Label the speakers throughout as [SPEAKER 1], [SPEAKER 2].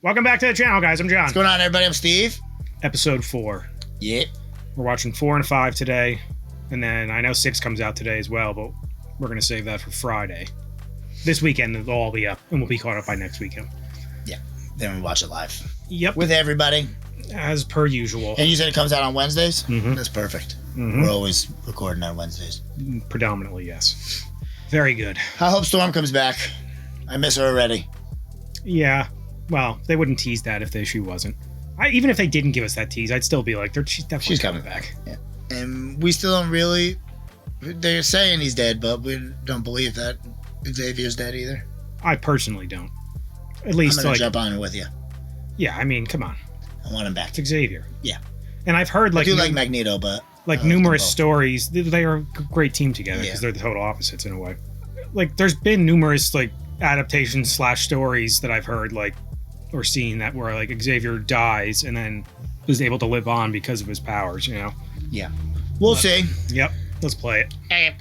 [SPEAKER 1] Welcome back to the channel, guys. I'm John.
[SPEAKER 2] What's going on, everybody? I'm Steve.
[SPEAKER 1] Episode 4.
[SPEAKER 2] Yep.
[SPEAKER 1] We're watching 4 and 5 today. And then I know 6 comes out today as well, but we're going to save that for Friday. This weekend, they'll all be up, and we'll be caught up by next weekend.
[SPEAKER 2] Yeah. Then we watch it live.
[SPEAKER 1] Yep.
[SPEAKER 2] With everybody.
[SPEAKER 1] As per usual.
[SPEAKER 2] And you said it comes out on Wednesdays?
[SPEAKER 1] Mm-hmm.
[SPEAKER 2] That's perfect. Mm-hmm. We're always recording on Wednesdays.
[SPEAKER 1] Predominantly, yes. Very good.
[SPEAKER 2] I hope Storm comes back. I miss her already.
[SPEAKER 1] Yeah. Well, they wouldn't tease that if she wasn't. Even if they didn't give us that tease, I'd still be like, she's definitely coming back.
[SPEAKER 2] Yeah. And we still don't really... They're saying he's dead, but we don't believe that Xavier's dead either.
[SPEAKER 1] I personally don't. At least,
[SPEAKER 2] I'm going to jump on it with you.
[SPEAKER 1] Yeah, I mean, come on.
[SPEAKER 2] I want him back.
[SPEAKER 1] It's Xavier.
[SPEAKER 2] Yeah.
[SPEAKER 1] And I've heard,
[SPEAKER 2] I do like Magneto, but...
[SPEAKER 1] numerous stories. They are a great team together because they're the total opposites in a way. Like, there's been numerous, adaptations / stories that I've heard, or seen that where, Xavier dies and then is able to live on because of his powers, you know?
[SPEAKER 2] Yeah. We'll see.
[SPEAKER 1] Yep. Let's play it.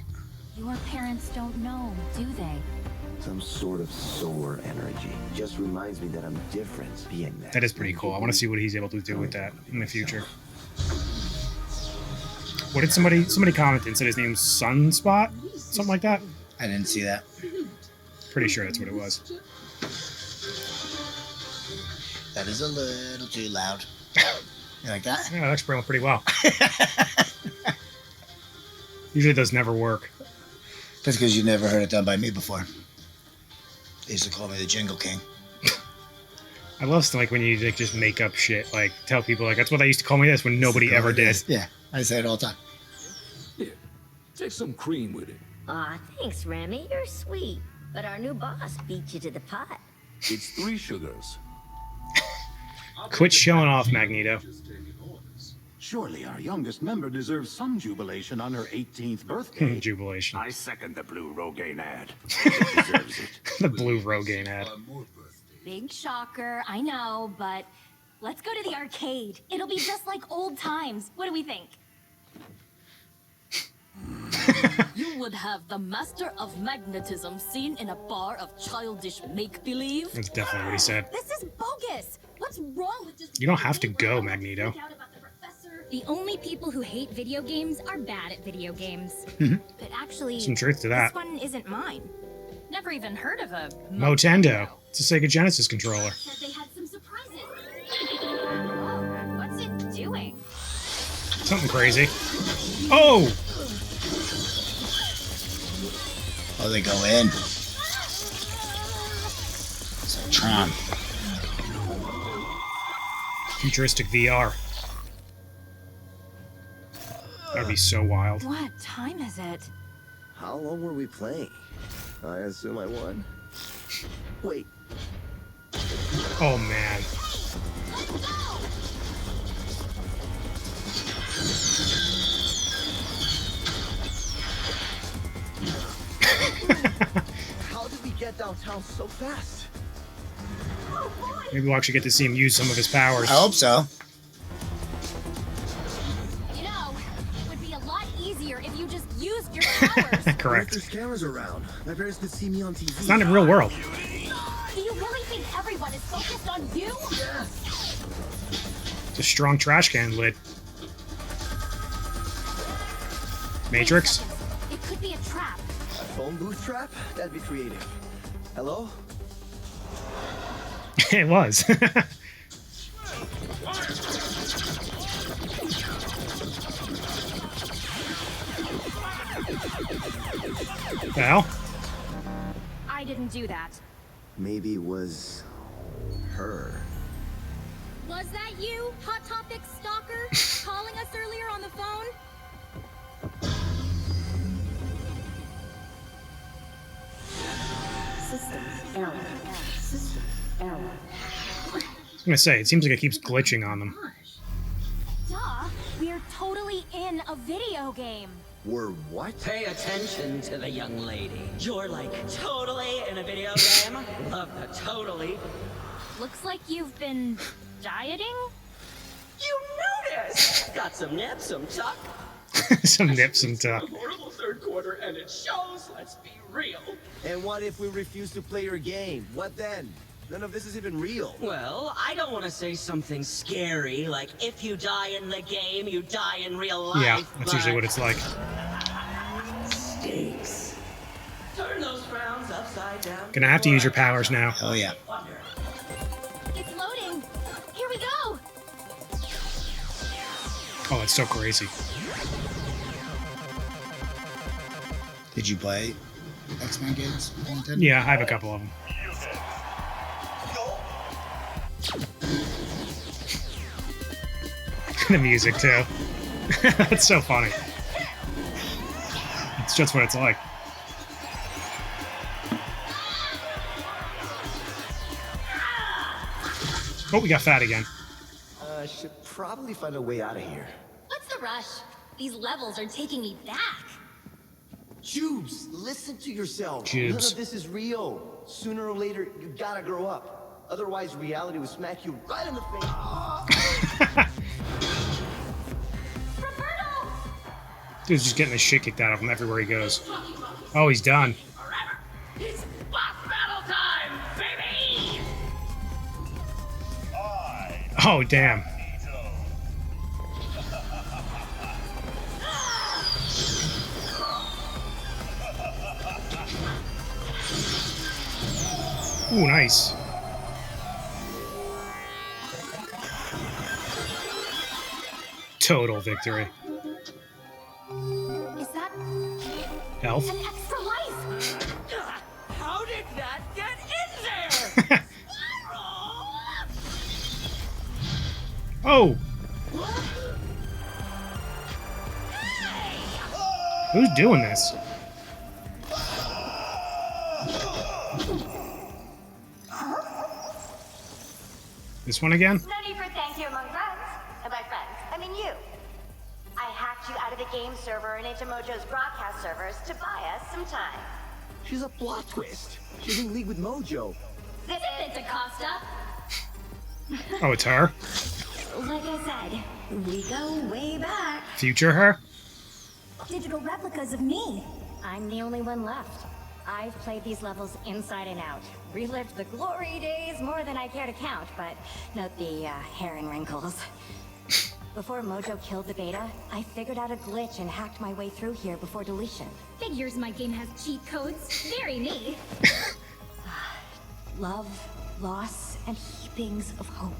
[SPEAKER 3] Your parents don't know, do they?
[SPEAKER 4] Some sort of solar energy. Just reminds me that I'm different being that.
[SPEAKER 1] That is pretty cool. I want to see what he's able to do with that in the future. What did somebody commented and said his name's Sunspot? Something like that?
[SPEAKER 2] I didn't see that.
[SPEAKER 1] Pretty sure that's what it was.
[SPEAKER 2] That is a little too loud. You like that?
[SPEAKER 1] Yeah, that's pretty well. Usually those never work.
[SPEAKER 2] That's because you never heard it done by me before. They used to call me the Jingle King.
[SPEAKER 1] I love stuff when you just make up shit. Tell people that's what they used to call me this when nobody ever did.
[SPEAKER 2] Yeah, I say it all the time.
[SPEAKER 5] Here, take some cream with it.
[SPEAKER 6] Aw, thanks, Remy. You're sweet. But our new boss beat you to the pot.
[SPEAKER 5] It's 3 sugars.
[SPEAKER 1] Quit showing off, Magneto.
[SPEAKER 7] Surely our youngest member deserves some jubilation on her 18th birthday.
[SPEAKER 1] Jubilation.
[SPEAKER 7] I second the blue Rogaine ad. It deserves it.
[SPEAKER 1] The blue Rogaine ad.
[SPEAKER 3] Big shocker, I know, but let's go to the arcade. It'll be just like old times. What do we think?
[SPEAKER 8] You would have the master of magnetism seen in a bar of childish make-believe?
[SPEAKER 1] That's definitely what he said.
[SPEAKER 3] This is bogus. What's wrong with just...
[SPEAKER 1] You don't have to go, Magneto.
[SPEAKER 9] The only people who hate video games are bad at video games.
[SPEAKER 3] But actually,
[SPEAKER 1] some truth to that.
[SPEAKER 3] This one isn't mine.
[SPEAKER 8] Never even heard of a
[SPEAKER 1] MOTENDO. It's a Sega Genesis controller.
[SPEAKER 3] Said they had some surprises. Whoa, what's it doing?
[SPEAKER 1] Something crazy. Oh!
[SPEAKER 2] Oh, they go in. It's like Tron.
[SPEAKER 1] Futuristic VR. That'd be so wild.
[SPEAKER 3] What time is it?
[SPEAKER 4] How long were we playing? I assume I won. Wait.
[SPEAKER 1] Oh, man.
[SPEAKER 4] How did we get downtown so fast?
[SPEAKER 1] Maybe we'll actually get to see him use some of his powers.
[SPEAKER 2] I hope so.
[SPEAKER 3] You know, it would be a lot easier if you just used your powers.
[SPEAKER 1] Correct.
[SPEAKER 4] There's cameras around. My parents could see me on TV.
[SPEAKER 1] It's not in real world.
[SPEAKER 3] Do you really think everyone is focused on you?
[SPEAKER 1] It's a strong trash can lid. Matrix?
[SPEAKER 3] It could be a trap.
[SPEAKER 4] A phone booth trap? That'd be creative. Hello?
[SPEAKER 1] It was. Well?
[SPEAKER 3] I didn't do that.
[SPEAKER 4] Maybe it was her.
[SPEAKER 9] Was that you, Hot Topic stalker, calling us earlier on the phone?
[SPEAKER 6] System error. System error.
[SPEAKER 1] I was gonna say, it seems like it keeps glitching on them.
[SPEAKER 3] Duh, we're totally in a video game.
[SPEAKER 4] We're what?
[SPEAKER 10] Pay attention to the young lady. You're totally in a video game. Love the totally.
[SPEAKER 3] Looks like you've been dieting?
[SPEAKER 10] You noticed! Got some nips, some tuck.
[SPEAKER 1] Some nips and tuck.
[SPEAKER 10] Horrible third quarter, and it shows. Let's be real.
[SPEAKER 4] And what if we refuse to play your game? What then? None of this is even real.
[SPEAKER 10] Well, I don't want to say something scary, like if you die in the game, you die in real life.
[SPEAKER 1] Yeah, that's usually what it's like.
[SPEAKER 10] Stakes. Turn those frowns upside down.
[SPEAKER 1] Gonna have to use your powers now.
[SPEAKER 2] Oh yeah.
[SPEAKER 3] It's loading. Here we go.
[SPEAKER 1] Oh, it's so crazy.
[SPEAKER 2] Did you play X-Men games?
[SPEAKER 1] Yeah, I have a couple of them. The music too. That's so funny. It's just what it's like. Oh, we got fat again.
[SPEAKER 4] Should probably find a way out of here.
[SPEAKER 3] What's the rush? These levels are taking me back.
[SPEAKER 4] Jubes, listen to yourself.
[SPEAKER 1] Jubes.
[SPEAKER 4] None of this is real. Sooner or later, you gotta grow up. Otherwise, reality will smack you right in the face.
[SPEAKER 1] Dude's just getting the shit kicked out of him everywhere he goes. Oh, he's done.
[SPEAKER 10] It's boss battle time, baby!
[SPEAKER 1] Oh, damn. Ooh, nice. Total victory.
[SPEAKER 3] Is that
[SPEAKER 1] Health?
[SPEAKER 3] an extra life?
[SPEAKER 10] How did that get in there?
[SPEAKER 1] Oh! Who's doing this? This one again?
[SPEAKER 11] No need for thank you among friends. And by friends, I mean you. I hacked you out of the game server and into Mojo's broadcast servers to buy us some time.
[SPEAKER 4] She's a plot twist. She's in league with Mojo.
[SPEAKER 3] This is DaCosta.
[SPEAKER 1] Oh, it's her?
[SPEAKER 11] Like I said, we go way back.
[SPEAKER 1] Future her?
[SPEAKER 3] Digital replicas of me.
[SPEAKER 6] I'm the only one left. I've played these levels inside and out. Relived the glory days more than I care to count, but note the hair and wrinkles. Before Mojo killed the beta, I figured out a glitch and hacked my way through here before deletion.
[SPEAKER 9] Figures my game has cheat codes. Very me.
[SPEAKER 6] Love, loss, and heapings of hope.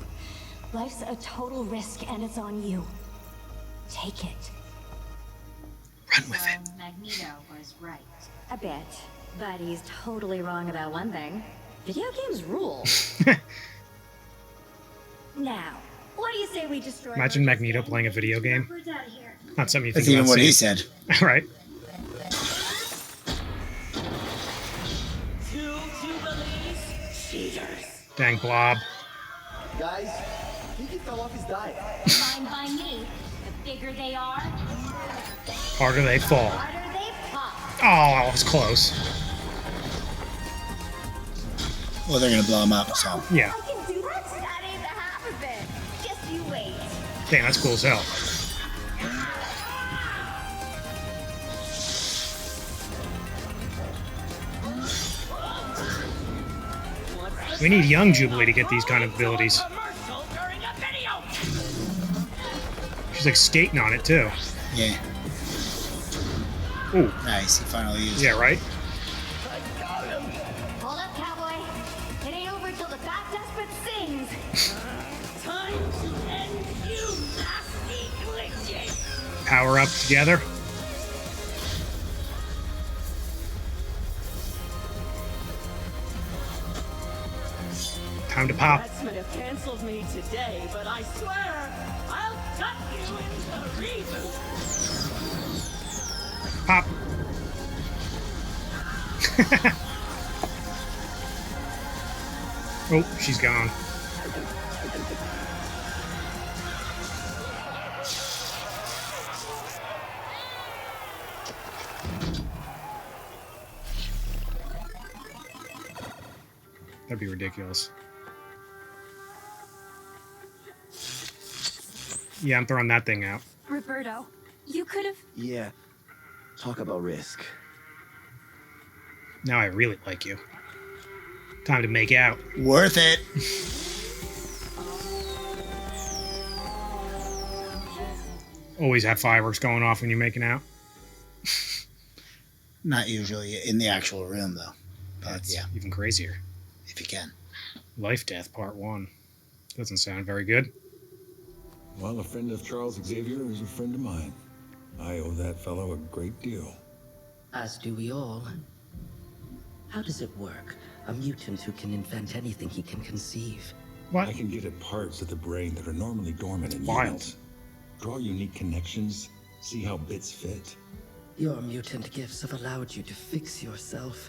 [SPEAKER 6] Life's a total risk and it's on you. Take it.
[SPEAKER 1] Run with it.
[SPEAKER 11] Magneto was right.
[SPEAKER 6] A bit. But he's totally wrong about one thing. Video games rule. Now, what do you say we destroy...
[SPEAKER 1] Imagine Magneto playing a video game. Not something you think
[SPEAKER 2] That's even
[SPEAKER 1] about
[SPEAKER 2] what he
[SPEAKER 1] seeing.
[SPEAKER 2] said.
[SPEAKER 1] Right.
[SPEAKER 10] Two Jubilees, cheaters.
[SPEAKER 1] Dang Blob.
[SPEAKER 4] Guys, I think he fell off his diet.
[SPEAKER 3] Fine by me. The bigger they are,
[SPEAKER 1] Harder they fall.
[SPEAKER 3] harder they pop.
[SPEAKER 1] Oh, that was close.
[SPEAKER 2] Well, they're gonna blow him up, so.
[SPEAKER 1] Yeah.
[SPEAKER 11] I can do that? That ain't the half of it. Just you wait.
[SPEAKER 1] Dang, that's cool as hell. We need young Jubilee to get these kind of abilities.
[SPEAKER 10] Commercial during a video.
[SPEAKER 1] She's like skating on it too.
[SPEAKER 2] Yeah.
[SPEAKER 1] Ooh.
[SPEAKER 2] Nice, he finally used it.
[SPEAKER 1] Yeah, right?
[SPEAKER 11] Hold up, cowboy. It ain't over till the fat despot sings.
[SPEAKER 10] Time to end you nasty glitches.
[SPEAKER 1] Power up together. Time to pop.
[SPEAKER 10] Xmen have canceled me today, but I swear I'll cut you in the reboot.
[SPEAKER 1] Pop. Oh, she's gone. That'd be ridiculous. Yeah, I'm throwing that thing out.
[SPEAKER 3] Roberto, you could have.
[SPEAKER 4] Yeah. Talk about risk.
[SPEAKER 1] Now I really like you. Time to make out.
[SPEAKER 2] Worth it.
[SPEAKER 1] Always have fireworks going off when you're making out.
[SPEAKER 2] Not usually in the actual room, though. But
[SPEAKER 1] That's
[SPEAKER 2] yeah,
[SPEAKER 1] even crazier.
[SPEAKER 2] if you can.
[SPEAKER 1] Life Death Part 1. Doesn't sound very good.
[SPEAKER 5] Well, a friend of Charles Xavier is a friend of mine. I owe that fellow a great deal.
[SPEAKER 10] As do we all. How does it work? A mutant who can invent anything he can conceive.
[SPEAKER 1] What?
[SPEAKER 5] I can get at parts of the brain that are normally dormant in
[SPEAKER 1] Wild.
[SPEAKER 5] humans. Draw unique connections, see how bits fit.
[SPEAKER 10] Your mutant gifts have allowed you to fix yourself.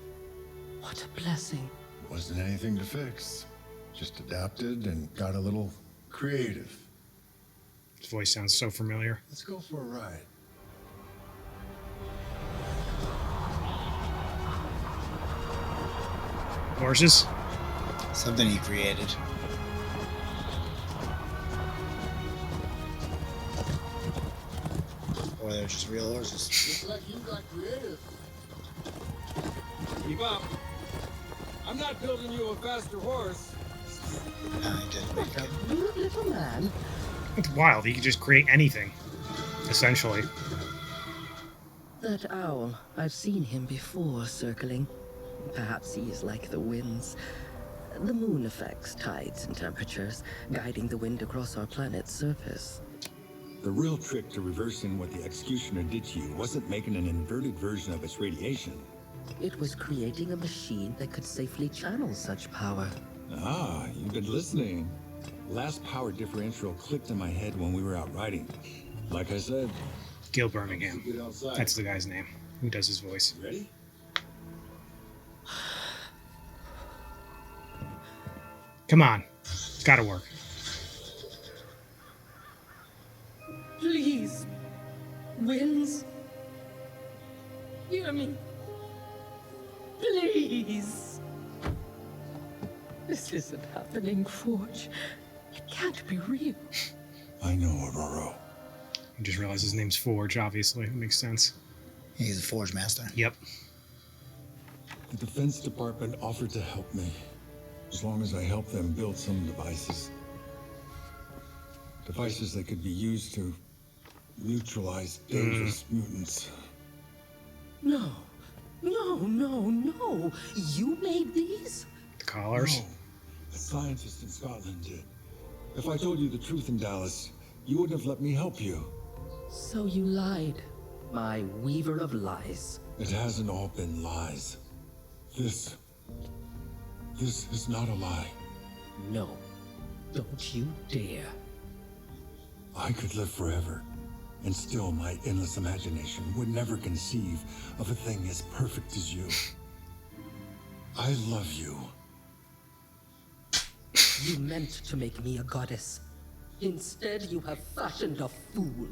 [SPEAKER 10] What a blessing.
[SPEAKER 12] Wasn't anything to fix. Just adapted and got a little creative.
[SPEAKER 1] His voice sounds so familiar.
[SPEAKER 12] Let's go for a ride.
[SPEAKER 1] Horses?
[SPEAKER 2] Something he created. Or they're just real horses.
[SPEAKER 13] Looks like you got creative. Keep up. I'm not building you a faster horse.
[SPEAKER 2] He did make up.
[SPEAKER 10] You little man.
[SPEAKER 1] It's wild. He can just create anything, essentially.
[SPEAKER 10] That owl, I've seen him before circling. Perhaps he is like the winds. The moon affects tides and temperatures, guiding the wind across our planet's surface.
[SPEAKER 5] The real trick to reversing what the executioner did to you wasn't making an inverted version of its radiation.
[SPEAKER 10] It was creating a machine that could safely channel such power.
[SPEAKER 5] Ah, you've been listening. Last power differential clicked in my head when we were out riding. Like I said,
[SPEAKER 1] Gil Birmingham. That's the guy's name. Who does his voice?
[SPEAKER 5] Ready?
[SPEAKER 1] Come on. It's gotta work.
[SPEAKER 10] Please, winds, hear me. Please. This isn't happening, Forge. It can't be real.
[SPEAKER 5] I know, Aurora.
[SPEAKER 1] I just realized his name's Forge, obviously. It makes sense.
[SPEAKER 2] He's a forge master.
[SPEAKER 1] Yep.
[SPEAKER 5] The Defense Department offered to help me, as long as I helped them build some devices. Devices that could be used to neutralize dangerous mutants.
[SPEAKER 10] No. You made these?
[SPEAKER 1] The collars?
[SPEAKER 5] No, a scientist in Scotland did. If I told you the truth in Dallas, you wouldn't have let me help you.
[SPEAKER 10] So you lied, my weaver of lies.
[SPEAKER 5] It hasn't all been lies. This is not a lie.
[SPEAKER 10] No, don't you dare.
[SPEAKER 5] I could live forever, and still my endless imagination would never conceive of a thing as perfect as you. I love you.
[SPEAKER 10] You meant to make me a goddess. Instead, you have fashioned a fool.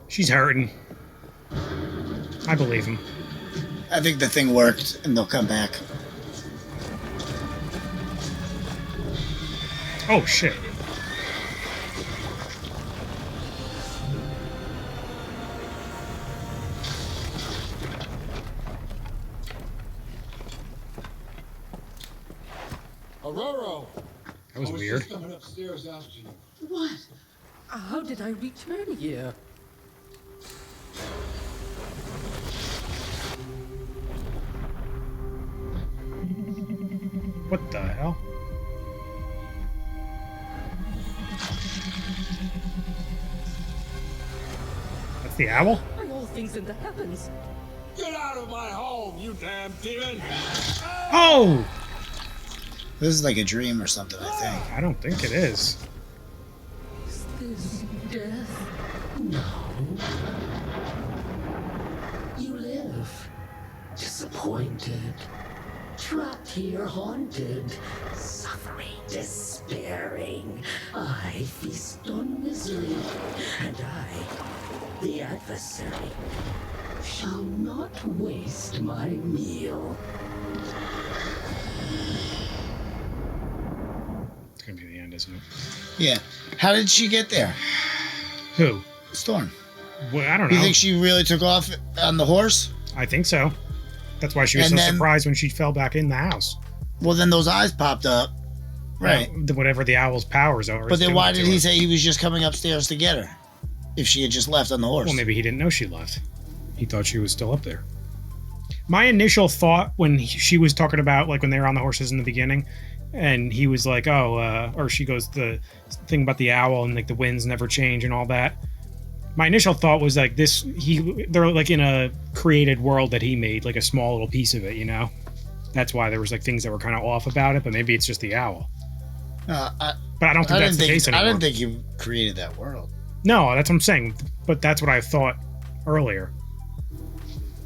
[SPEAKER 1] She's hurting. I believe him.
[SPEAKER 2] I think the thing worked, and they'll come back.
[SPEAKER 1] Oh, shit.
[SPEAKER 13] Aurora!
[SPEAKER 1] That was
[SPEAKER 13] I
[SPEAKER 1] weird.
[SPEAKER 13] Just coming upstairs after you.
[SPEAKER 10] What? How did I return here?
[SPEAKER 1] What the hell? That's the owl?
[SPEAKER 10] Are all things in the heavens?
[SPEAKER 13] Get out of my home, you damn demon!
[SPEAKER 1] Oh!
[SPEAKER 2] This is like a dream or something, I think.
[SPEAKER 1] I don't think it is.
[SPEAKER 10] Is this death? No. You live. Disappointed. Trapped here, haunted. Suffering, despairing. I feast on misery. And I, the adversary, shall not waste my meal.
[SPEAKER 1] It's gonna be the end, isn't it?
[SPEAKER 2] Yeah. How did she get there?
[SPEAKER 1] Who?
[SPEAKER 2] Storm.
[SPEAKER 1] Well, I don't know.
[SPEAKER 2] You think she really took off on the horse?
[SPEAKER 1] I think so. That's why she was
[SPEAKER 2] And
[SPEAKER 1] so
[SPEAKER 2] then-
[SPEAKER 1] surprised when she fell back in the house.
[SPEAKER 2] Well, then those eyes popped up. Right.
[SPEAKER 1] Whatever the owl's powers are.
[SPEAKER 2] But then why did he say he was just coming upstairs to get her? If she had just left on the horse.
[SPEAKER 1] Well, maybe he didn't know she left. He thought she was still up there. My initial thought when she was talking about, like, when they were on the horses in the beginning, and he was like, or she goes, the thing about the owl and, like, the winds never change and all that. My initial thought was, like, they're, like, in a created world that he made, like, a small little piece of it, you know? That's why there was, like, things that were kind of off about it, but maybe it's just the owl. But I don't think that's the case anymore.
[SPEAKER 2] I didn't think he created that world.
[SPEAKER 1] No, that's what I'm saying. But that's what I thought earlier.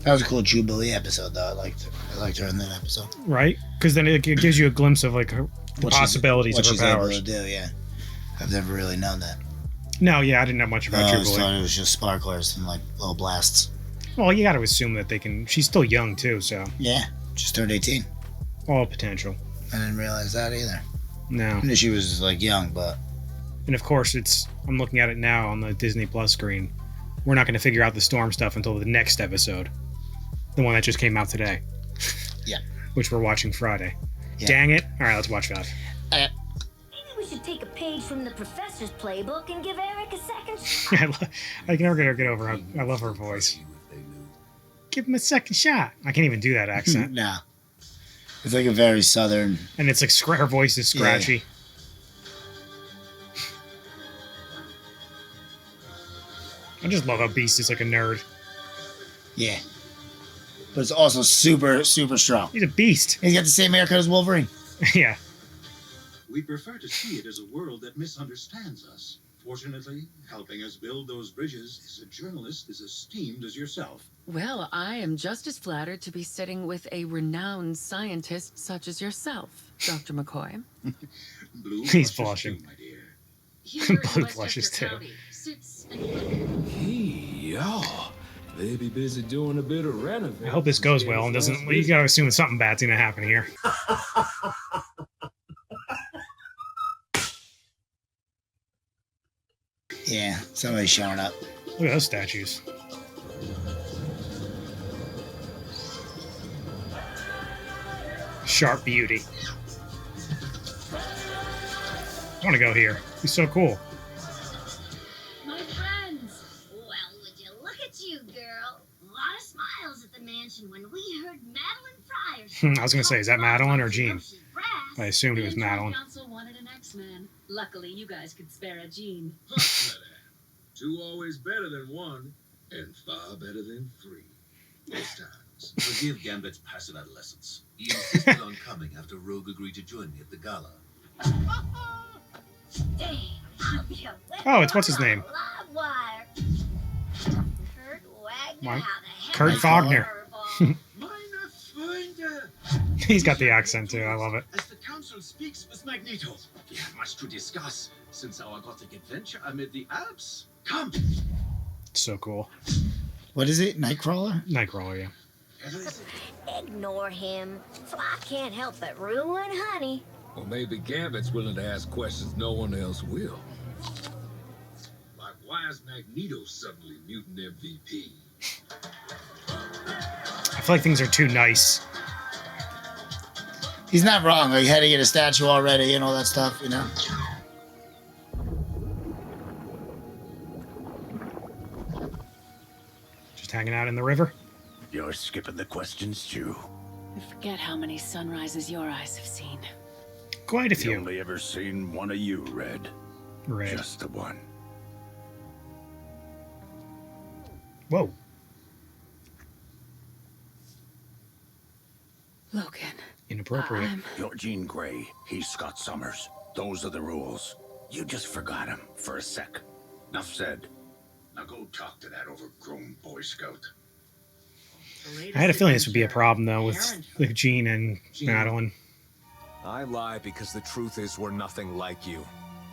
[SPEAKER 2] That was a cool Jubilee episode, though. I liked her in that episode.
[SPEAKER 1] Right? Because then it gives you a glimpse of, like, the possibilities of her powers.
[SPEAKER 2] What she's able to do, yeah. I've never really known that.
[SPEAKER 1] No, yeah, I didn't know much about Jubilee.
[SPEAKER 2] I thought it was just sparklers and, like, little blasts.
[SPEAKER 1] Well, you got to assume that they can... She's still young, too, so...
[SPEAKER 2] Yeah, just turned 18.
[SPEAKER 1] All potential.
[SPEAKER 2] I didn't realize that either.
[SPEAKER 1] No.
[SPEAKER 2] I knew she was, like, young, but...
[SPEAKER 1] And, of course, I'm looking at it now on the Disney Plus screen. We're not going to figure out the storm stuff until the next episode. The one that just came out today.
[SPEAKER 2] Yeah.
[SPEAKER 1] Which we're watching Friday.
[SPEAKER 2] Yeah.
[SPEAKER 1] Dang it. All right, let's watch 5.
[SPEAKER 6] Maybe we should take a page from the professor's playbook and give Eric a second shot.
[SPEAKER 1] I can never get over her. I love her voice. Give him a second shot. I can't even do that accent.
[SPEAKER 2] No. It's like a very southern...
[SPEAKER 1] And it's like her voice is scratchy.
[SPEAKER 2] Yeah.
[SPEAKER 1] I just love how Beast is like a nerd.
[SPEAKER 2] Yeah. But it's also super, super strong.
[SPEAKER 1] He's a beast.
[SPEAKER 2] He's got the same haircut as Wolverine.
[SPEAKER 1] Yeah.
[SPEAKER 7] We prefer to see it as a world that misunderstands us. Fortunately, helping us build those bridges is a journalist as esteemed as yourself.
[SPEAKER 10] Well, I am just as flattered to be sitting with a renowned scientist such as yourself, Dr. McCoy.
[SPEAKER 1] He's blushing. Blue blushes too.
[SPEAKER 13] Hey, y'all. They be busy doing a bit of renovating.
[SPEAKER 1] I hope this goes well and doesn't... You gotta assume something bad's gonna happen here.
[SPEAKER 2] Yeah, somebody's showing up.
[SPEAKER 1] Look at those statues. Sharp beauty. I want to go here. He's so cool.
[SPEAKER 9] My friends. Well, would you look at you, girl. A lot of smiles at the mansion when we heard Madeline Pryor.
[SPEAKER 1] I was going to say, is that Madeline or Jean? I assumed it was Madeline.
[SPEAKER 8] Council wanted an X-Man. Luckily, you guys could spare a Jean.
[SPEAKER 13] Two always better than one, and far better than three. Most times.
[SPEAKER 14] Forgive Gambit's passive adolescence. He insisted on coming after Rogue agreed to join me at the gala.
[SPEAKER 1] Oh, it's what's his name? Kurt Wagner. He's got the accent too. I love it.
[SPEAKER 7] As the council speaks with Magneto, we have much to discuss since our gothic adventure amid the Alps. Come.
[SPEAKER 1] So cool.
[SPEAKER 2] What is it? Nightcrawler?
[SPEAKER 1] Nightcrawler, yeah.
[SPEAKER 6] Ignore him, so I can't help but ruin Honey.
[SPEAKER 13] Well, maybe Gambit's willing to ask questions no one else will. Like, why is Magneto suddenly mutant MVP?
[SPEAKER 1] I feel like things are too nice.
[SPEAKER 2] He's not wrong. Like, he had to get a statue already and all that stuff, you know?
[SPEAKER 1] Just hanging out in the river?
[SPEAKER 15] You're skipping the questions, too.
[SPEAKER 8] I forget how many sunrises your eyes have seen.
[SPEAKER 1] Quite a few.
[SPEAKER 15] I've only ever seen one of you, Red.
[SPEAKER 1] Red.
[SPEAKER 15] Just the one.
[SPEAKER 1] Whoa.
[SPEAKER 10] Logan.
[SPEAKER 1] Inappropriate.
[SPEAKER 15] You're Jean Grey. He's Scott Summers. Those are the rules. You just forgot him for a sec. Enough said. Now go talk to that overgrown Boy Scout.
[SPEAKER 1] I had a feeling this would be a problem, though, with Jean and Madeline.
[SPEAKER 16] I lie because the truth is we're nothing like you.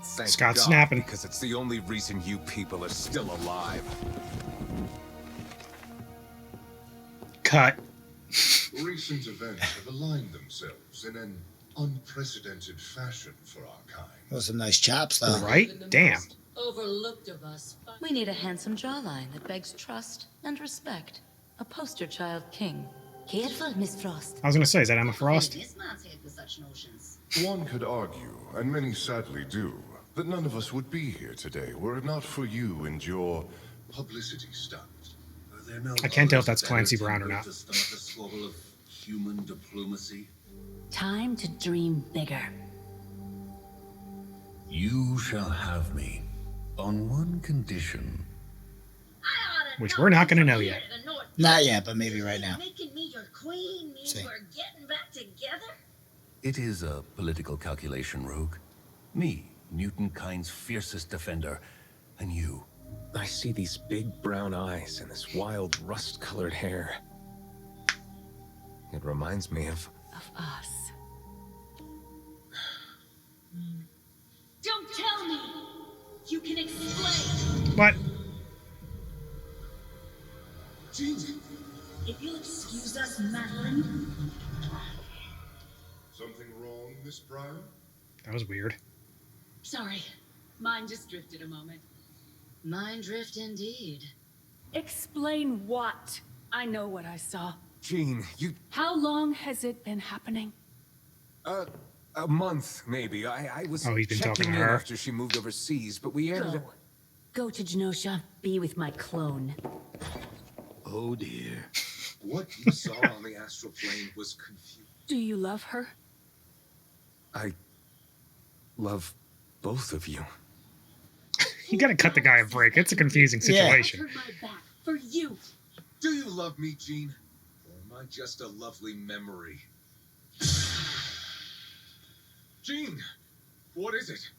[SPEAKER 16] Thank
[SPEAKER 1] Scott's
[SPEAKER 16] God,
[SPEAKER 1] snapping.
[SPEAKER 16] Because it's the only reason you people are still alive.
[SPEAKER 1] Cut.
[SPEAKER 12] Recent events have aligned themselves in an unprecedented fashion for our kind.
[SPEAKER 2] Well, some nice chops, though.
[SPEAKER 1] Right? Damn.
[SPEAKER 8] Overlooked of us.
[SPEAKER 10] We need a handsome jawline that begs trust and respect. A poster child king.
[SPEAKER 17] Careful, Miss Frost.
[SPEAKER 1] I was gonna say, is that Emma Frost?
[SPEAKER 9] This man's head with such notions.
[SPEAKER 12] One could argue, and many sadly do, that none of us would be here today were it not for you and your publicity stunt.
[SPEAKER 14] Are there no
[SPEAKER 1] I can't tell if
[SPEAKER 14] others
[SPEAKER 1] that's Clancy
[SPEAKER 14] better
[SPEAKER 1] Brown or
[SPEAKER 14] timber
[SPEAKER 1] not.
[SPEAKER 14] to start a squabble of human diplomacy?
[SPEAKER 17] Time to dream bigger.
[SPEAKER 14] You shall have me on one condition.
[SPEAKER 1] Which we're not gonna know yet.
[SPEAKER 2] Not yet, but maybe right now.
[SPEAKER 9] Making me your queen means
[SPEAKER 2] See.
[SPEAKER 9] we're getting back together?
[SPEAKER 14] It is a political calculation, Rogue. Me, mutant kind's fiercest defender, and you.
[SPEAKER 16] I see these big brown eyes and this wild rust-colored hair. It reminds me of
[SPEAKER 17] us.
[SPEAKER 9] Don't tell me! You can explain!
[SPEAKER 1] What?
[SPEAKER 9] If you'll excuse us, Madeline.
[SPEAKER 12] Something wrong, Miss Bryan?
[SPEAKER 1] That was weird.
[SPEAKER 8] Sorry, mine just drifted a moment.
[SPEAKER 17] Mind drift indeed.
[SPEAKER 8] Explain what? I know what I saw.
[SPEAKER 16] Jean, you...
[SPEAKER 8] How long has it been happening?
[SPEAKER 16] A month, maybe. I was
[SPEAKER 1] Oh, he's been talking
[SPEAKER 16] checking
[SPEAKER 1] to
[SPEAKER 16] in
[SPEAKER 1] her.
[SPEAKER 16] after she moved overseas, but we ended up...
[SPEAKER 17] Go to Genosha, be with my clone.
[SPEAKER 14] Oh dear.
[SPEAKER 13] What you saw on the astral plane was confusing.
[SPEAKER 8] Do you love her?
[SPEAKER 16] I love both of you.
[SPEAKER 1] You gotta cut the guy a break. It's a confusing situation.
[SPEAKER 8] Turn my back for you.
[SPEAKER 13] Do you love me, Jean? Or am I just a lovely memory? Jean, what is it?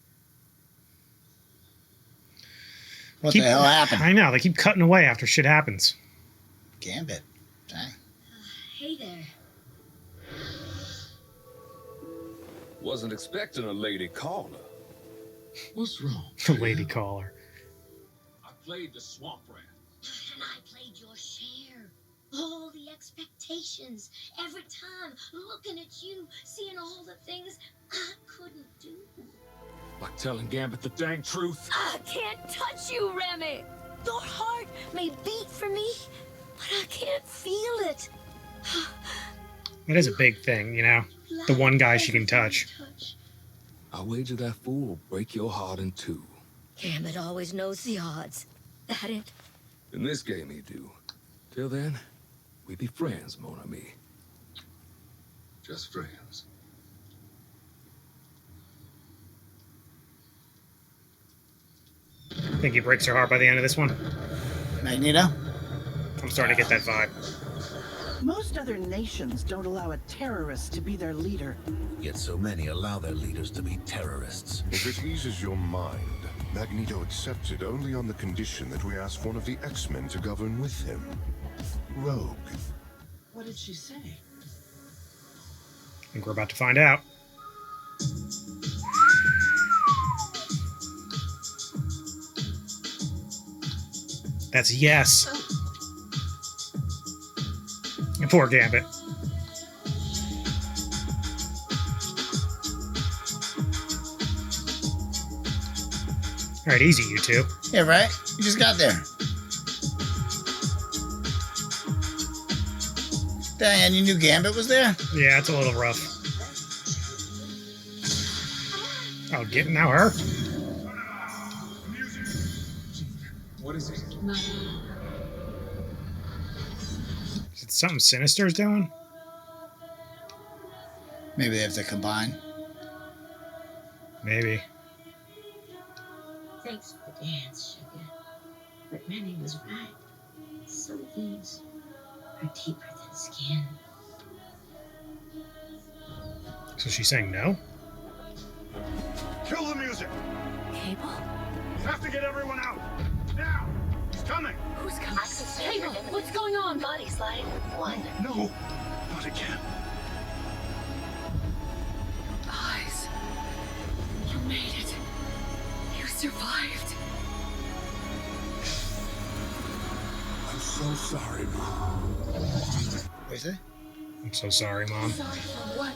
[SPEAKER 2] What the hell happened?
[SPEAKER 1] I know, they keep cutting away after shit happens.
[SPEAKER 2] Gambit. Dang.
[SPEAKER 9] Hey there.
[SPEAKER 16] Wasn't expecting a lady caller.
[SPEAKER 14] What's wrong?
[SPEAKER 1] The lady caller.
[SPEAKER 13] I played the swamp rat.
[SPEAKER 9] And I played your share. All the expectations. Every time looking at you, seeing all the things I couldn't do.
[SPEAKER 16] Like telling Gambit the dang truth.
[SPEAKER 17] I can't touch you, Remy. Your heart may beat for me, but I can't feel it.
[SPEAKER 1] That is a big thing, you know? The one guy she can touch.
[SPEAKER 16] I'll wager that fool will break your heart in two.
[SPEAKER 17] Gambit always knows the odds. That it?
[SPEAKER 16] In this game, he do. Till then, we be friends, mon ami.
[SPEAKER 14] Just friends.
[SPEAKER 1] Think he breaks her heart by the end of this one?
[SPEAKER 2] Magneto?
[SPEAKER 1] I'm starting to get that vibe.
[SPEAKER 18] Most other nations don't allow a terrorist to be their leader.
[SPEAKER 14] Yet so many allow their leaders to be terrorists.
[SPEAKER 12] If it eases your mind, Magneto accepted only on the condition that we ask one of the X-Men to govern with him. Rogue.
[SPEAKER 18] What did she say?
[SPEAKER 1] I think we're about to find out. That's yes. And poor Gambit. Alright, easy, you two.
[SPEAKER 2] Yeah, right? You just got there. Dang, and you knew Gambit was there?
[SPEAKER 1] Yeah, it's a little rough. Oh, now her?
[SPEAKER 13] What is it?
[SPEAKER 1] Is it something Sinister's doing?
[SPEAKER 2] Maybe they have to combine.
[SPEAKER 1] Maybe.
[SPEAKER 9] Thanks for the dance, sugar. But Remy was right. Some things are deeper than skin.
[SPEAKER 1] So she's saying no?
[SPEAKER 15] Kill the music!
[SPEAKER 17] Cable?
[SPEAKER 15] You have to get everyone out! Now! He's coming!
[SPEAKER 17] Who's coming?
[SPEAKER 8] Cable, what's going on?
[SPEAKER 17] Body slide. One.
[SPEAKER 15] No! Not again.
[SPEAKER 8] Eyes. You made it. You survived.
[SPEAKER 15] I'm so sorry, Mom.
[SPEAKER 2] What is it?
[SPEAKER 1] I'm so sorry, Mom.
[SPEAKER 8] Sorry for what?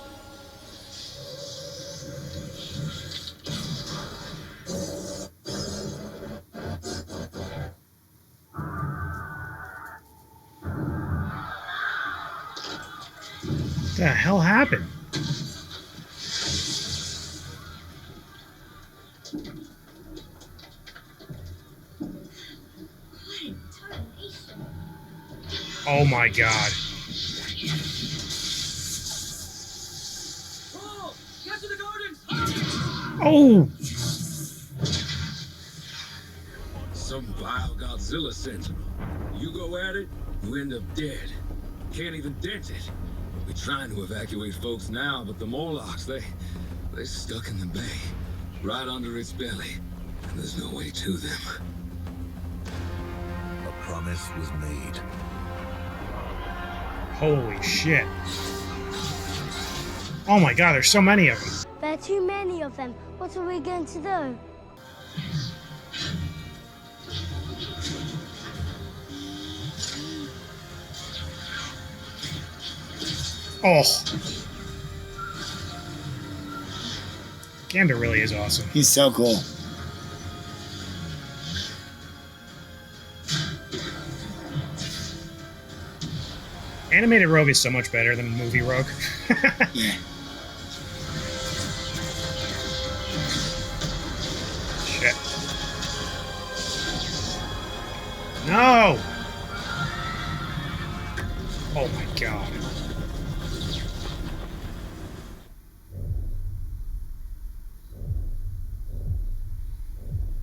[SPEAKER 1] the hell happened? Oh my god. Oh!
[SPEAKER 13] Some vile Godzilla sentinel. You go at it, you end up dead. Can't even dent it. We're trying to evacuate folks now, but the Morlocks, they're stuck in the bay, right under its belly, and there's no way to them.
[SPEAKER 14] A promise was made.
[SPEAKER 1] Holy shit. Oh my god, there's so many of them.
[SPEAKER 19] There are too many of them. What are we going to do?
[SPEAKER 1] Oh. Gander really is awesome.
[SPEAKER 2] He's so cool.
[SPEAKER 1] Animated Rogue is so much better than movie Rogue.
[SPEAKER 2] Yeah.
[SPEAKER 1] Shit. No! Oh my god.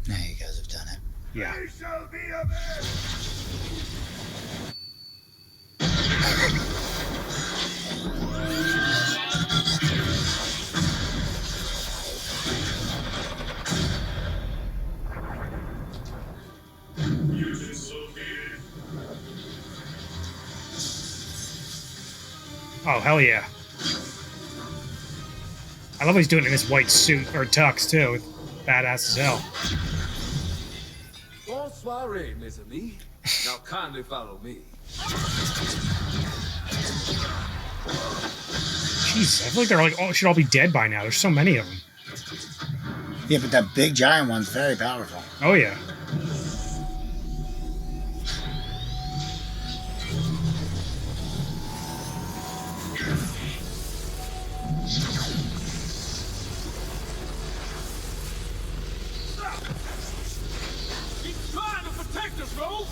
[SPEAKER 2] Now you guys have done it.
[SPEAKER 1] Yeah. Oh, hell yeah. I love he's doing it in his white suit, or tux, too. Badass as hell.
[SPEAKER 13] Bonsoir, mes amis. Now kindly follow me.
[SPEAKER 1] Jeez, I feel like they're like, should all be dead by now. There's so many of them.
[SPEAKER 2] Yeah, but that big giant one's very powerful.
[SPEAKER 1] Oh, yeah.
[SPEAKER 13] He's trying to protect us, Rogue!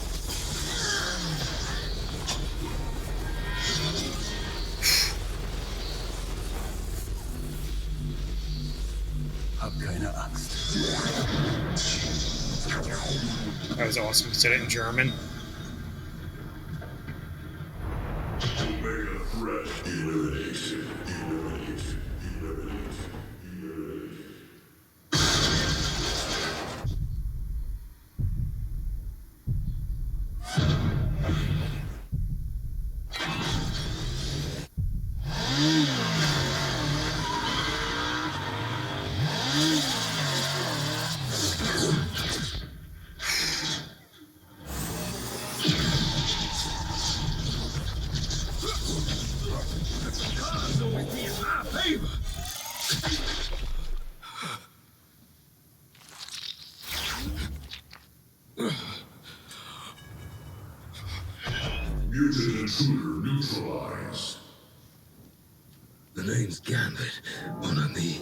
[SPEAKER 14] Hab keine Angst.
[SPEAKER 1] That was awesome. He said it in German.
[SPEAKER 12] Omega threat eliminated. Eliminated. Eliminated. Eliminated. Mutant intruder neutralized.
[SPEAKER 13] The name's Gambit, mon ami.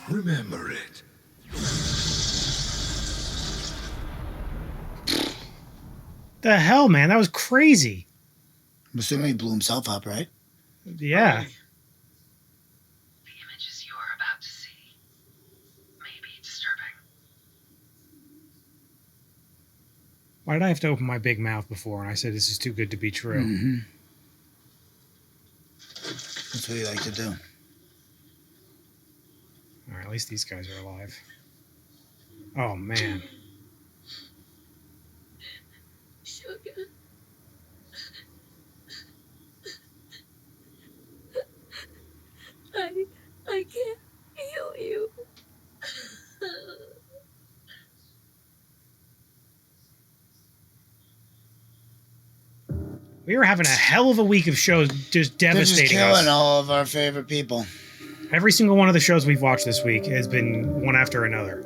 [SPEAKER 13] Remember it.
[SPEAKER 1] The hell, man? That was crazy.
[SPEAKER 2] I'm assuming he blew himself up, right?
[SPEAKER 1] Yeah.
[SPEAKER 10] The images you are about to see may be disturbing.
[SPEAKER 1] Why did I have to open my big mouth before? And I said, this is too good to be true.
[SPEAKER 2] Mm-hmm. That's what you like to do.
[SPEAKER 1] All right, at least these guys are alive. Oh, man.
[SPEAKER 17] Sugar. I can't feel you.
[SPEAKER 1] We were having a hell of a week of shows just
[SPEAKER 2] They're
[SPEAKER 1] devastating
[SPEAKER 2] just killing
[SPEAKER 1] us.
[SPEAKER 2] all of our favorite people.
[SPEAKER 1] Every single one of the shows we've watched this week has been one after another.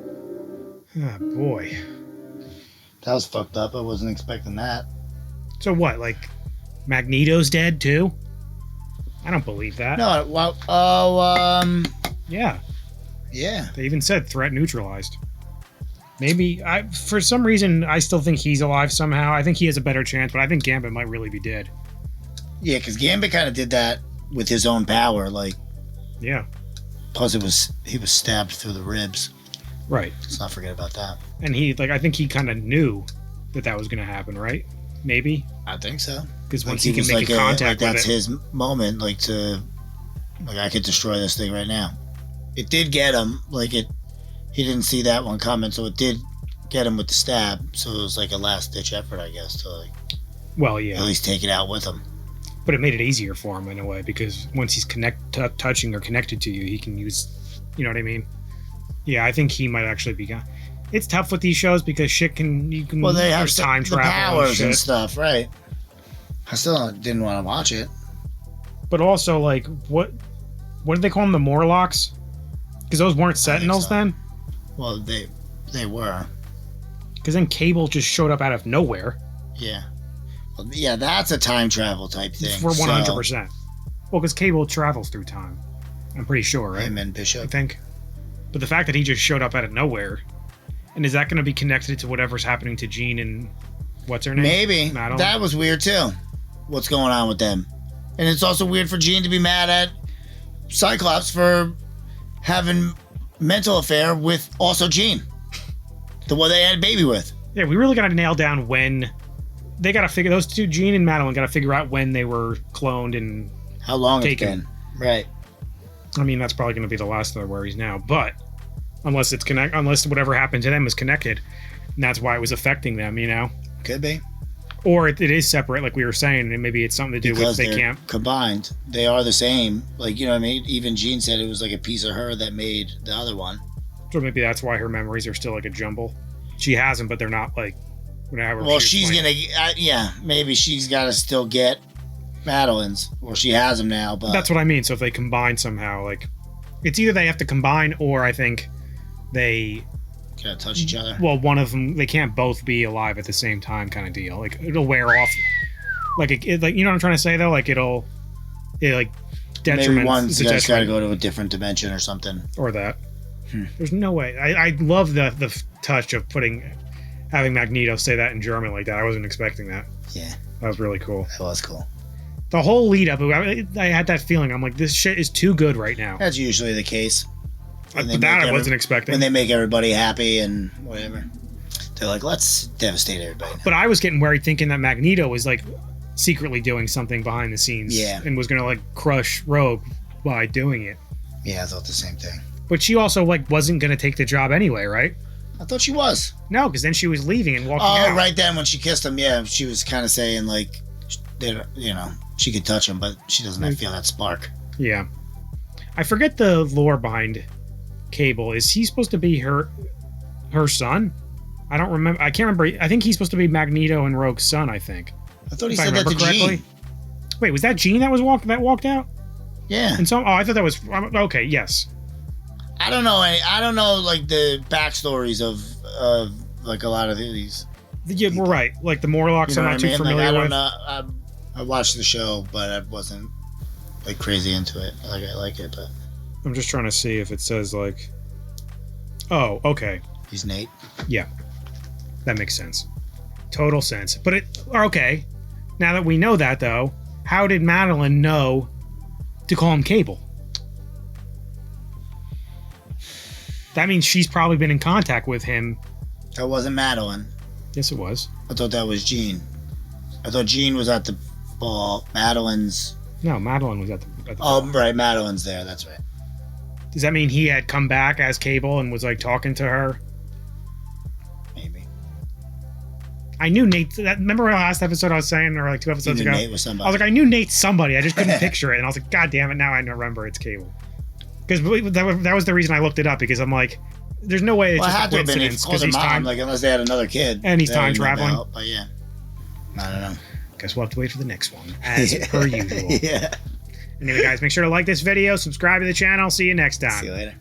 [SPEAKER 1] Oh, boy.
[SPEAKER 2] That was fucked up. I wasn't expecting that.
[SPEAKER 1] So what, like, Magneto's dead, too? I don't believe that.
[SPEAKER 2] No, well,
[SPEAKER 1] Yeah.
[SPEAKER 2] Yeah.
[SPEAKER 1] They even said threat neutralized. Maybe, for some reason, I still think he's alive somehow. I think he has a better chance, but I think Gambit might really be dead.
[SPEAKER 2] Yeah, because Gambit kind of did that with his own power, like...
[SPEAKER 1] Yeah.
[SPEAKER 2] Plus, he was stabbed through the ribs.
[SPEAKER 1] Right.
[SPEAKER 2] Let's not forget about that.
[SPEAKER 1] And I think he kind of knew that was going to happen, right? Maybe?
[SPEAKER 2] I think so.
[SPEAKER 1] Because once he can make a contact with
[SPEAKER 2] that's his moment, I could destroy this thing right now. It did get him, he didn't see that one coming, so it did get him with the stab, so it was like a last-ditch effort, I guess, to
[SPEAKER 1] well, yeah.
[SPEAKER 2] At least take it out with him.
[SPEAKER 1] But it made it easier for him in a way, because once he's touching or connected to you, he can use, you know what I mean? Yeah, I think he might actually be gone. It's tough with these shows because you can.
[SPEAKER 2] Well, they have
[SPEAKER 1] time
[SPEAKER 2] the
[SPEAKER 1] travel
[SPEAKER 2] powers and stuff, right? I still didn't want to watch it.
[SPEAKER 1] But also, what did they call them? The Morlocks? Because those weren't Sentinels then.
[SPEAKER 2] Well, they were.
[SPEAKER 1] Because then Cable just showed up out of nowhere.
[SPEAKER 2] Yeah. Well, yeah, that's a time travel type thing.
[SPEAKER 1] For 100%. Well, because Cable travels through time. I'm pretty sure, right?
[SPEAKER 2] Him and Bishop.
[SPEAKER 1] I think. But the fact that he just showed up out of nowhere, and is that going to be connected to whatever's happening to Jean and what's her name?
[SPEAKER 2] Maybe.
[SPEAKER 1] Madeline?
[SPEAKER 2] That was weird too. What's going on with them? And it's also weird for Jean to be mad at Cyclops for having mental affair with also Jean, the one they had a baby with.
[SPEAKER 1] Yeah, we really got to nail down when they got to figure those two, Jean and Madeline, got to figure out when they were cloned and
[SPEAKER 2] how long
[SPEAKER 1] taken.
[SPEAKER 2] It's been. Right.
[SPEAKER 1] I mean, that's probably going to be the last of their worries now, but unless whatever happened to them is connected, and that's why it was affecting them, you know?
[SPEAKER 2] Could be.
[SPEAKER 1] Or it is separate, like we were saying, and maybe it's something to do
[SPEAKER 2] because
[SPEAKER 1] with they can't
[SPEAKER 2] combined. They are the same. You know what I mean? Even Jean said it was like a piece of her that made the other one.
[SPEAKER 1] So maybe that's why her memories are still like a jumble. She has them, but they're not like whatever.
[SPEAKER 2] Well, she's gonna, maybe she's got to still get Madeline's, or she has them now. But
[SPEAKER 1] that's what I mean. So if they combine somehow, it's either they have to combine, or I think they
[SPEAKER 2] gotta touch each other.
[SPEAKER 1] Well, one of them, they can't both be alive at the same time, kind of deal. It'll wear off. You know what I'm trying to say though? It'll detriment.
[SPEAKER 2] Maybe one's just gotta go to a different dimension or something.
[SPEAKER 1] Or that. There's no way. I love the touch of having Magneto say that in German like that. I wasn't expecting that.
[SPEAKER 2] Yeah.
[SPEAKER 1] That was really cool.
[SPEAKER 2] That was cool.
[SPEAKER 1] The whole lead up, I had that feeling. I'm like, this shit is too good right now.
[SPEAKER 2] That's usually the case.
[SPEAKER 1] But that I wasn't expecting.
[SPEAKER 2] When they make everybody happy and whatever. They're like, let's devastate everybody now.
[SPEAKER 1] But I was getting worried thinking that Magneto was secretly doing something behind the scenes.
[SPEAKER 2] Yeah.
[SPEAKER 1] And was going to crush Rogue by doing it.
[SPEAKER 2] Yeah, I thought the same thing.
[SPEAKER 1] But she also wasn't going to take the job anyway, right?
[SPEAKER 2] I thought she was.
[SPEAKER 1] No, because then she was leaving and walking out.
[SPEAKER 2] Oh, right then when she kissed him, yeah, she was kind of saying she could touch him, but she doesn't feel that spark.
[SPEAKER 1] Yeah. I forget the lore behind Cable. Is he supposed to be her son? I don't remember. I can't remember. I think he's supposed to be Magneto and Rogue's son, I think.
[SPEAKER 2] I thought he said that to Jean.
[SPEAKER 1] Wait, was that Jean that walked out?
[SPEAKER 2] Yeah.
[SPEAKER 1] And I thought that was okay, yes.
[SPEAKER 2] I don't know the backstories of a lot of these.
[SPEAKER 1] Yeah, we're right. The Morlocks, I'm not too familiar with.
[SPEAKER 2] I watched the show, but I wasn't crazy into it. I like it, but
[SPEAKER 1] I'm just trying to see if it says oh, okay.
[SPEAKER 2] He's Nate.
[SPEAKER 1] Yeah, that makes sense. Total sense. But okay. Now that we know that, though, how did Madeline know to call him Cable? That means she's probably been in contact with him.
[SPEAKER 2] That wasn't Madeline.
[SPEAKER 1] Yes, it was.
[SPEAKER 2] I thought that was Jean. I thought Jean was at the ball. Madeline's...
[SPEAKER 1] No, Madeline was at the
[SPEAKER 2] ball. Right. Madeline's there. That's right.
[SPEAKER 1] Does that mean he had come back as Cable and was talking to her?
[SPEAKER 2] Maybe.
[SPEAKER 1] I knew Nate... Remember our last episode I was saying, or 2 episodes ago?
[SPEAKER 2] Nate was somebody.
[SPEAKER 1] I was I knew Nate's somebody. I just couldn't picture it. And I was God damn it, now I remember it's Cable. Because that was the reason I looked it up, because I'm there's no way it's just a coincidence.
[SPEAKER 2] Because he's mom, unless they had another kid.
[SPEAKER 1] And he's time traveling.
[SPEAKER 2] But yeah. I don't know.
[SPEAKER 1] Guess we'll have to wait for the next one, as per usual.
[SPEAKER 2] Yeah.
[SPEAKER 1] Anyway, guys, make sure to like this video, subscribe to the channel. See you next time.
[SPEAKER 2] See you later.